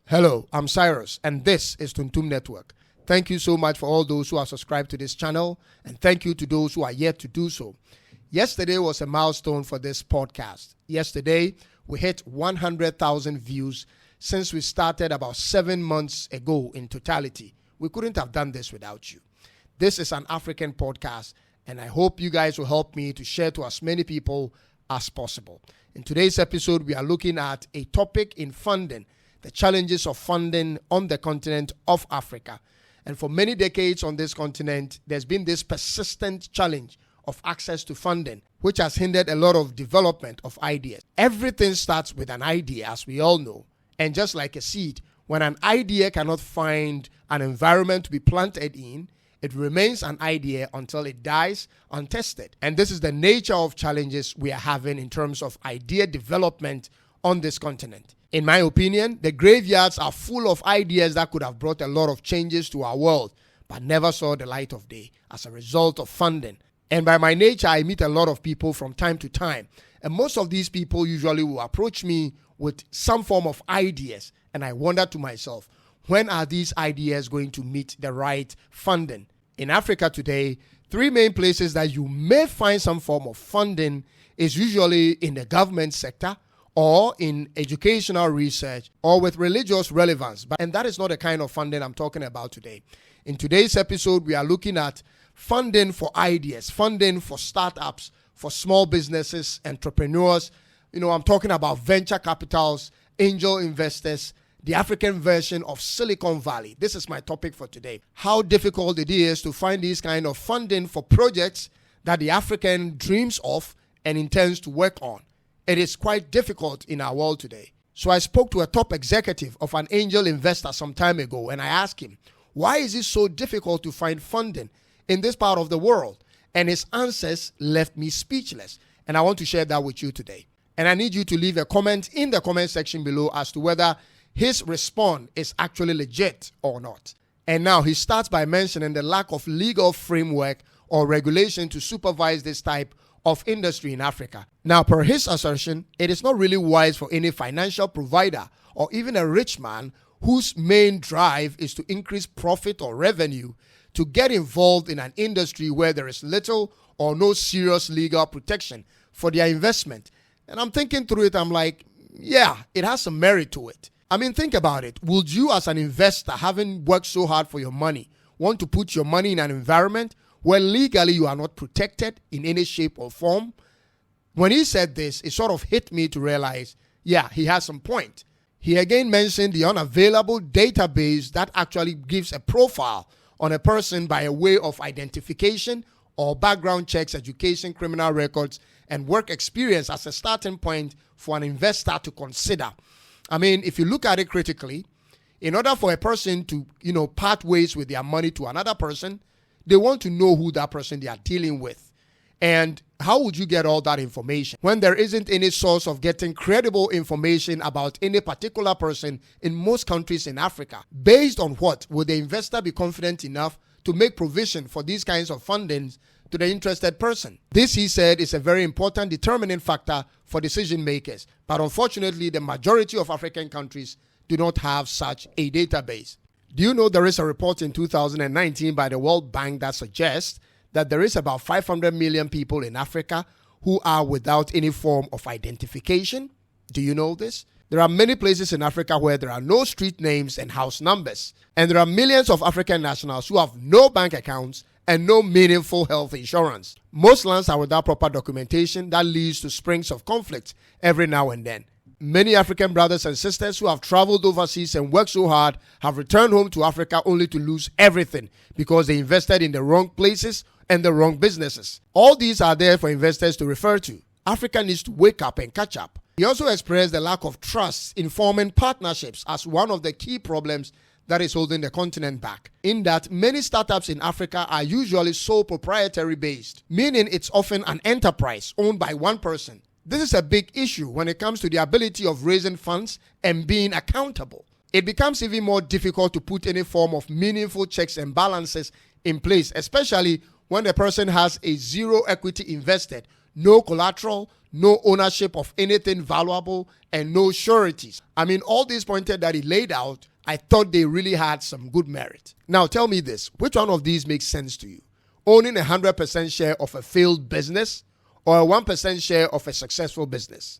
Hello, I'm Cyrus, and this is Tuntum Network. Thank you so much for all those who are subscribed to this channel, and thank you to those who are yet to do so. Yesterday was a milestone for this podcast. Yesterday, we hit 100,000 views since we started about 7 months ago in totality. We couldn't have done this without you. This is an African podcast, and I hope you guys will help me to share to as many people as possible. In today's episode, we are looking at a topic in funding, the challenges of funding on the continent of Africa. And for many decades on this continent, there's been this persistent challenge of access to funding, which has hindered a lot of development of ideas. Everything starts with an idea, as we all know. And just like a seed, when an idea cannot find an environment to be planted in, it remains an idea until it dies untested. And this is the nature of challenges we are having in terms of idea development on this continent. In my opinion, the graveyards are full of ideas that could have brought a lot of changes to our world, but never saw the light of day as a result of funding. And by my nature, I meet a lot of people from time to time. And most of these people usually will approach me with some form of ideas. And I wonder to myself, when are these ideas going to meet the right funding? In Africa today, 3 main places that you may find some form of funding is usually in the government sector, or in educational research, or with religious relevance. And that is not the kind of funding I'm talking about today. In today's episode, we are looking at funding for ideas, funding for startups, for small businesses, entrepreneurs. I'm talking about venture capitals, angel investors, the African version of Silicon Valley. This is my topic for today. How difficult it is to find this kind of funding for projects that the African dreams of and intends to work on. It is quite difficult in our world today. So I spoke to a top executive of an angel investor some time ago, and I asked him, why is it so difficult to find funding in this part of the world? And his answers left me speechless. And I want to share that with you today. And I need you to leave a comment in the comment section below as to whether his response is actually legit or not. And now he starts by mentioning the lack of legal framework or regulation to supervise this type of industry in Africa. Now, per his assertion, it is not really wise for any financial provider or even a rich man whose main drive is to increase profit or revenue to get involved in an industry where there is little or no serious legal protection for their investment. And I'm thinking through it, I'm like, yeah, it has some merit to it. I mean, think about it. Would you as an investor, having worked so hard for your money, want to put your money in an environment where legally you are not protected in any shape or form? When he said this, it sort of hit me to realize, yeah, he has some point. He again mentioned the unavailable database that actually gives a profile on a person by a way of identification or background checks, education, criminal records, and work experience as a starting point for an investor to consider. I mean, if you look at it critically, in order for a person to, part ways with their money to another person, they want to know who that person they are dealing with. And how would you get all that information when there isn't any source of getting credible information about any particular person in most countries in Africa? Based on what would the investor be confident enough to make provision for these kinds of fundings to the interested person? This, he said, is a very important determining factor for decision makers. But unfortunately, the majority of African countries do not have such a database. Do you know there is a report in 2019 by the World Bank that suggests that there is about 500 million people in Africa who are without any form of identification? Do you know this? There are many places in Africa where there are no street names and house numbers. And there are millions of African nationals who have no bank accounts and no meaningful health insurance. Most lands are without proper documentation that leads to springs of conflict every now and then. Many African brothers and sisters who have traveled overseas and worked so hard have returned home to Africa only to lose everything because they invested in the wrong places and the wrong businesses. All these are there for investors to refer to. Africa needs to wake up and catch up. He also expressed the lack of trust in forming partnerships as one of the key problems that is holding the continent back, in that many startups in Africa are usually sole proprietary based, meaning it's often an enterprise owned by one person. This is a big issue when it comes to the ability of raising funds and being accountable. It becomes even more difficult to put any form of meaningful checks and balances in place, especially when the person has a zero equity invested, no collateral, no ownership of anything valuable, and no sureties. I mean, all these points that he laid out, I thought they really had some good merit. Now tell me this, which one of these makes sense to you? Owning 100% share of a failed business or a 1% share of a successful business?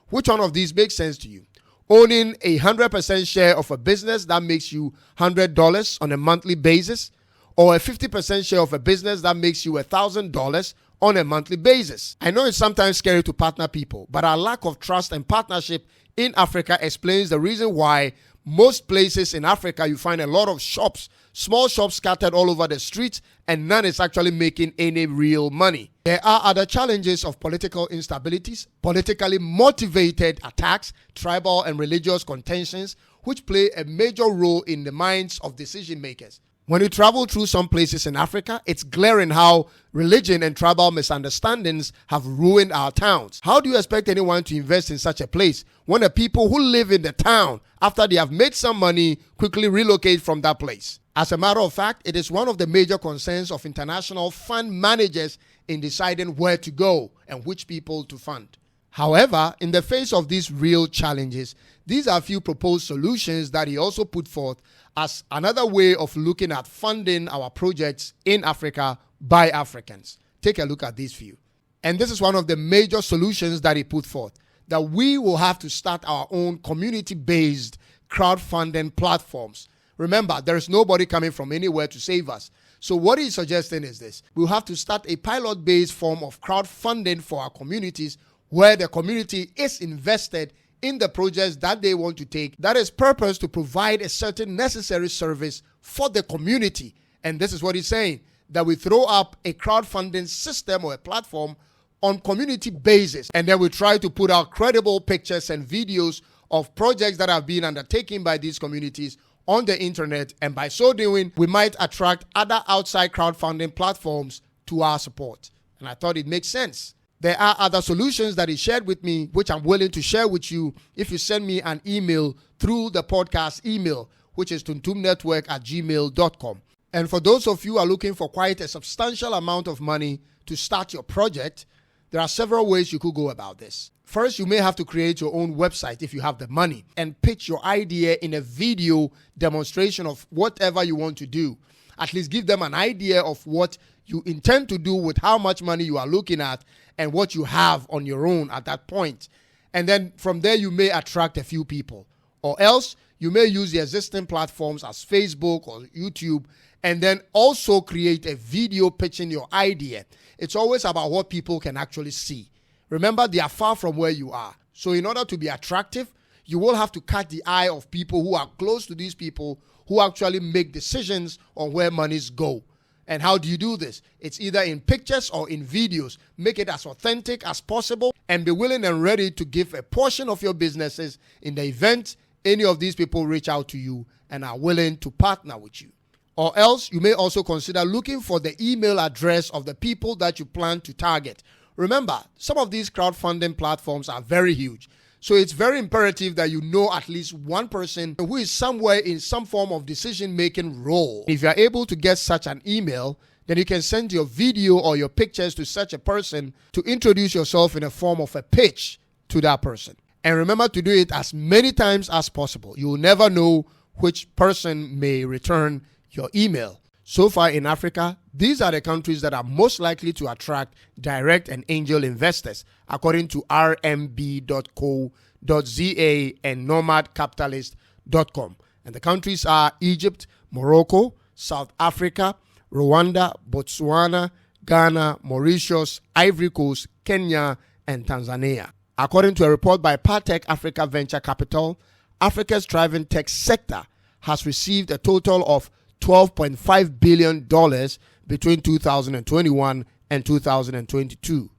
Which one of these makes sense to you? Owning 100% share of a business that makes you $100 on a monthly basis, or a 50% share of a business that makes you $1,000 on a monthly basis? I know it's sometimes scary to partner people, but our lack of trust and partnership in Africa explains the reason why most places in Africa you find a lot of shops, small shops scattered all over the streets, and none is actually making any real money. There are other challenges of political instabilities, politically motivated attacks, tribal and religious contentions, which play a major role in the minds of decision makers. When you travel through some places in Africa, it's glaring how religion and tribal misunderstandings have ruined our towns. How do you expect anyone to invest in such a place when the people who live in the town, after they have made some money, quickly relocate from that place? As a matter of fact, it is one of the major concerns of international fund managers in deciding where to go and which people to fund. However, in the face of these real challenges, these are a few proposed solutions that he also put forth as another way of looking at funding our projects in Africa by Africans. Take a look at these few. And this is one of the major solutions that he put forth, that we will have to start our own community-based crowdfunding platforms. Remember, there is nobody coming from anywhere to save us. So what he's suggesting is this: we'll have to start a pilot-based form of crowdfunding for our communities, where the community is invested in the projects that they want to take, that is purpose to provide a certain necessary service for the community. And this is what he's saying, that we throw up a crowdfunding system or a platform on community basis, and then we try to put out credible pictures and videos of projects that have been undertaken by these communities on the internet, and by so doing, we might attract other outside crowdfunding platforms to our support. And I thought it makes sense. There are other solutions that he shared with me, which I'm willing to share with you if you send me an email through the podcast email, which is tuntumnetwork@gmail.com. And for those of you who are looking for quite a substantial amount of money to start your project, there are several ways you could go about this. First, you may have to create your own website if you have the money and pitch your idea in a video demonstration of whatever you want to do. At least give them an idea of what you intend to do with how much money you are looking at and what you have on your own at that point. And then from there, you may attract a few people. Or else, you may use the existing platforms as Facebook or YouTube, and then also create a video pitching your idea. It's always about what people can actually see. Remember, they are far from where you are. So in order to be attractive, you will have to catch the eye of people who are close to these people who actually make decisions on where monies go. And how do you do this? It's either in pictures or in videos. Make it as authentic as possible and be willing and ready to give a portion of your businesses in the event any of these people reach out to you and are willing to partner with you. Or else, you may also consider looking for the email address of the people that you plan to target. Remember, some of these crowdfunding platforms are very huge. So it's very imperative that you know at least one person who is somewhere in some form of decision-making role. If you're able to get such an email, then you can send your video or your pictures to such a person to introduce yourself in a form of a pitch to that person. And remember to do it as many times as possible. You will never know which person may return your email. So far in Africa, these are the countries that are most likely to attract direct and angel investors, according to rmb.co.za and nomadcapitalist.com. And the countries are Egypt, Morocco, South Africa, Rwanda, Botswana, Ghana, Mauritius, Ivory Coast, Kenya, and Tanzania. According to a report by Partech Africa Venture Capital, Africa's thriving tech sector has received a total of $12.5 billion between 2021 and 2022.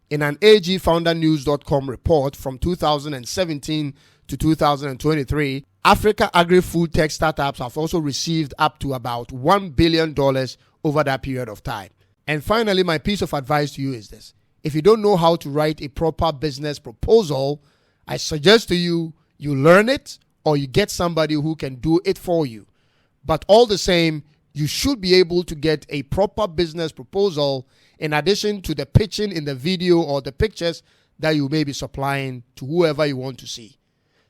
In an agfoundernews.com report from 2017 to 2023, Africa agri-food tech startups have also received up to about $1 billion over that period of time. And finally, my piece of advice to you is this. If you don't know how to write a proper business proposal, I suggest to you, you learn it or you get somebody who can do it for you. But all the same, you should be able to get a proper business proposal in addition to the pitching in the video or the pictures that you may be supplying to whoever you want to see.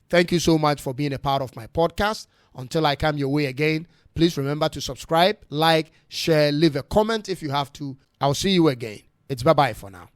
Thank you so much for being a part of my podcast. Until I come your way again, please remember to subscribe, like, share, leave a comment if you have to. I'll see you again. It's bye-bye for now.